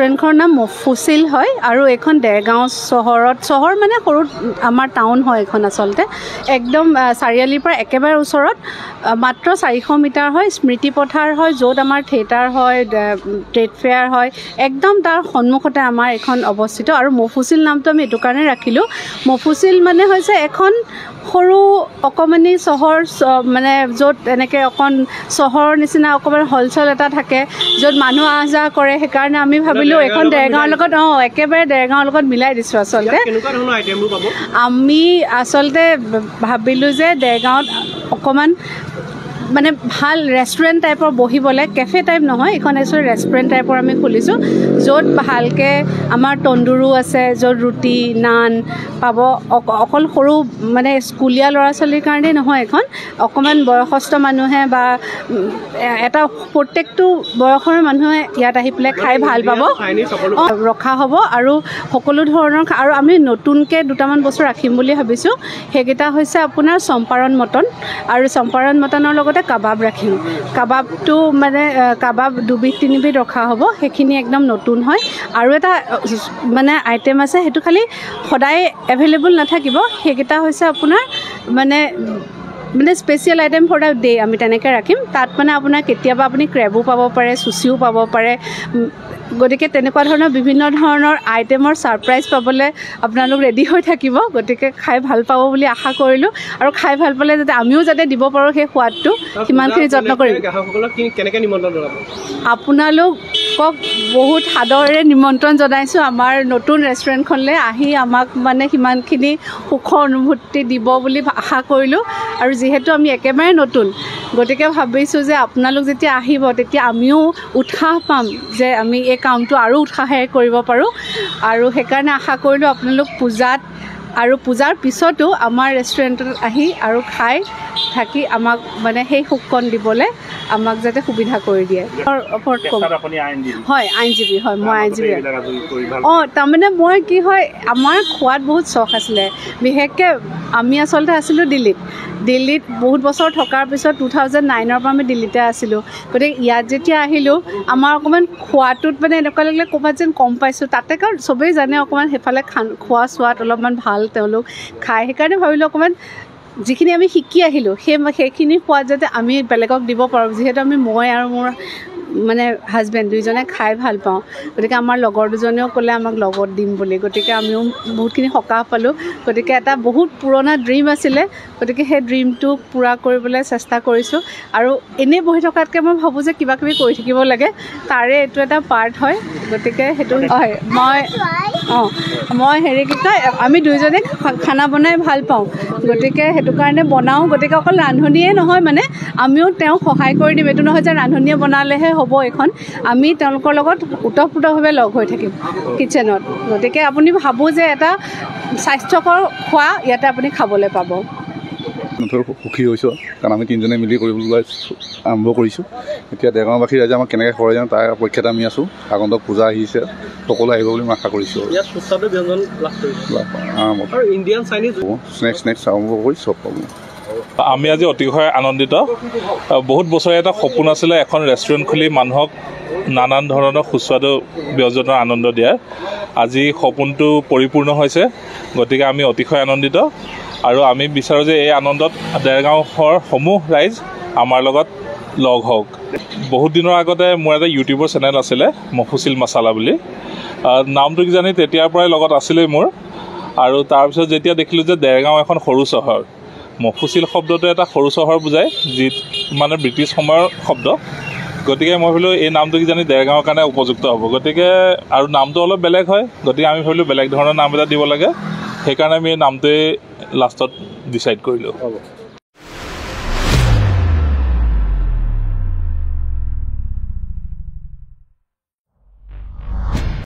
ৰেষ্টুৰেণ্টখনৰ নাম মফুচিল হয় আৰু এখন দেৰগাঁও চহৰ মানে সৰু আমাৰ টাউন হয় এখন আচলতে একদম চাৰিআলিৰ পৰা একেবাৰে ওচৰত মাত্ৰ 400 মিটাৰ হয় স্মৃতি পথাৰ হয় য'ত আমাৰ থিয়েটাৰ হয় ট্ৰেড ফেয়াৰ হয় একদম তাৰ সন্মুখতে আমাৰ এখন অৱস্থিত আৰু মফুচিল নামটো আমি এইটো কাৰণে ৰাখিলোঁ মফুচিল মানে হৈছে এখন সৰু অকমানি চহৰ মানে য'ত এনেকৈ অকণ চহৰৰ নিচিনা অকণমান হলচল এটা থাকে য'ত মানুহ আহ যাহ কৰে সেইকাৰণে আমি ভাবিলোঁ এখন দেৰগাঁৱৰ লগত একেবাৰে দেৰগাঁৱৰ লগত মিলাই দিছোঁ আচলতে আমি আচলতে ভাবিলোঁ যে দেৰগাঁৱত অকণমান মানে ভাল ৰেষ্টুৰেণ্ট টাইপৰ বহিবলৈ কেফে টাইপ নহয় এখন এক্সুৱেলি ৰেষ্টুৰেণ্ট টাইপৰ আমি খুলিছোঁ য'ত ভালকৈ আমাৰ তন্দুৰো আছে য'ত ৰুটি নান পাব অকল সৰু মানে স্কুলীয়া ল'ৰা ছোৱালীৰ কাৰণেই নহয় এখন অকণমান বয়সস্থ মানুহে বা এটা প্ৰত্যেকটো বয়সৰ মানুহে ইয়াত আহি পেলাই খাই ভাল পাব ৰখা হ'ব আৰু সকলো ধৰণৰ আৰু আমি নতুনকৈ দুটামান বস্তু ৰাখিম বুলি ভাবিছোঁ সেইকেইটা হৈছে আপোনাৰ চম্পাৰণ মটন আৰু চম্পাৰণ মটনৰ লগতে কাবাব ৰাখিম কাবাবটো মানে কাবাব 2-3বিধ ৰখা হ'ব সেইখিনি একদম নতুন হয় আৰু এটা মানে আইটেম আছে সেইটো খালি সদায় এভেইলেবল নাথাকিব সেইকেইটা হৈছে আপোনাৰ মানে special item for the day আমি তেনেকৈ ৰাখিম তাত মানে আপোনাৰ কেতিয়াবা আপুনি ক্ৰেবো পাব পাৰে চুচিও পাব পাৰে গতিকে তেনেকুৱা ধৰণৰ বিভিন্ন ধৰণৰ আইটেমৰ ছাৰপ্ৰাইজ পাবলৈ আপোনালোক ৰেডি হৈ থাকিব গতিকে খাই ভাল পাব বুলি আশা কৰিলোঁ আৰু খাই ভাল পালে যাতে আমিও যাতে দিব পাৰোঁ সেই সোৱাদটো সিমানখিনি যত্ন কৰিম আপোনালোকক বহুত সাদৰেৰে নিমন্ত্ৰণ জনাইছোঁ আমাৰ নতুন ৰেষ্টুৰেণ্টখনলৈ আহি আমাক মানে সিমানখিনি সুখৰ অনুভূতি দিব বুলি আশা কৰিলোঁ আৰু যিহেতু আমি একেবাৰে নতুন গতিকে ভাবিছোঁ যে আপোনালোক যেতিয়া আহিব তেতিয়া আমিও উৎসাহ পাম যে আমি এই কামটো আৰু উৎসাহেৰে কৰিব পাৰোঁ আৰু সেইকাৰণে আশা কৰিলোঁ আপোনালোক পূজাত আৰু পূজাৰ পিছতো আমাৰ ৰেষ্টুৰেণ্টত আহি আৰু খাই থাকি আমাক মানে সেই সুখকণ দিবলৈ আমাক যাতে সুবিধা কৰি দিয়ে হয় আইনজীৱী হয় মই আইনজীৱী তাৰমানে মই কি হয় আমাৰ খোৱাত বহুত চখ আছিলে বিশেষকৈ আমি আচলতে আছিলোঁ দিল্লীত বহুত বছৰ থকাৰ পিছত 2009ৰ পৰা আমি দিল্লীতে আছিলোঁ গতিকে ইয়াত যেতিয়া আহিলোঁ আমাৰ অকণমান খোৱাটোত মানে এনেকুৱা লাগিলে ক'ৰবাত যেন কম পাইছোঁ তাতে কাৰণ চবেই জানে অকণমান সেইফালে খোৱা চোৱাত অলপমান ভাল তেওঁলোক খায় সেইকাৰণে ভাবিলোঁ অকণমান যিখিনি আমি শিকি আহিলোঁ সেইখিনি সোৱাদ যাতে আমি বেলেগক দিব পাৰোঁ যিহেতু মই আৰু মোৰ মানে হাজবেণ্ড দুইজনে খাই ভাল পাওঁ গতিকে আমাৰ লগৰ দুজনেও ক'লে আমাক লগত দিম বুলি গতিকে আমিও বহুতখিনি সকাহ পালোঁ গতিকে এটা বহুত পুৰণা ড্ৰিম আছিলে গতিকে সেই ড্ৰিমটো পূৰা কৰিবলৈ চেষ্টা কৰিছোঁ আৰু এনেই বহি থকাতকৈ মই ভাবোঁ যে কিবা কিবি কৰি থাকিব লাগে তাৰে এইটো এটা পাৰ্ট হয় গতিকে সেইটো হয় মই হেৰি কি কয় আমি দুইজনে খানা বনাই ভাল পাওঁ গতিকে সেইটো কাৰণে বনাওঁ গতিকে অকল ৰান্ধনীয়ে নহয় মানে আমিও তেওঁক সহায় কৰি দিম এইটো নহয় যে ৰান্ধনীয়ে বনালেহে হ'ব এখন আমি তেওঁলোকৰ লগত ওতঃপ্ৰোতভাৱে লগ হৈ থাকিম কিটচেনত গতিকে আপুনি ভাবোঁ যে এটা স্বাস্থ্যকৰ খোৱা ইয়াতে আপুনি খাবলৈ পাব সুখী হৈছোঁ কাৰণ আমি তিনিজনে মিলি কৰিবলৈ আৰম্ভ কৰিছোঁ এতিয়া দেৰগাঁওবাসী ৰাইজে আমাক কেনেকৈ সহায় যাওঁ তাৰ অপেক্ষাত আমি আছোঁ আগন্তুক পূজা আহিছে সকলো আহিব বুলি মই আশা কৰিছোঁ স্নেক্স আৰম্ভ কৰি চব পাব আমি আজি অতিশয় আনন্দিত বহুত বছৰে এটা সপোন আছিলে এখন ৰেষ্টুৰেণ্ট খুলি মানুহক নানান ধৰণৰ সুস্বাদু ব্যঞ্জনৰ আনন্দ দিয়াৰ আজি সপোনটো পৰিপূৰ্ণ হৈছে গতিকে আমি অতিশয় আনন্দিত আৰু আমি বিচাৰোঁ যে এই আনন্দত দেৰগাঁৱৰ সমূহ ৰাইজ আমাৰ লগত লগ হওক বহুত দিনৰ আগতে মোৰ এটা ইউটিউবৰ চেনেল আছিলে মফুচিল মাছালা বুলি নামটো কিজানি তেতিয়াৰ পৰাই লগত আছিলেই মোৰ আৰু তাৰপিছত যেতিয়া দেখিলোঁ যে দেৰগাঁও এখন সৰু চহৰ মফুচিল শব্দটো এটা সৰু চহৰ বুজায় যি মানে ব্ৰিটিছ সময়ৰ শব্দ গতিকে মই ভাবিলোঁ এই নামটো কিজানি দেৰগাঁৱৰ কাৰণে উপযুক্ত হ'ব গতিকে আৰু নামটো অলপ বেলেগ হয় গতিকে আমি ভাবিলোঁ বেলেগ ধৰণৰ নাম এটা দিব লাগে সেইকাৰণে আমি এই নামটোৱে লাষ্টত ডিচাইড কৰিলোঁ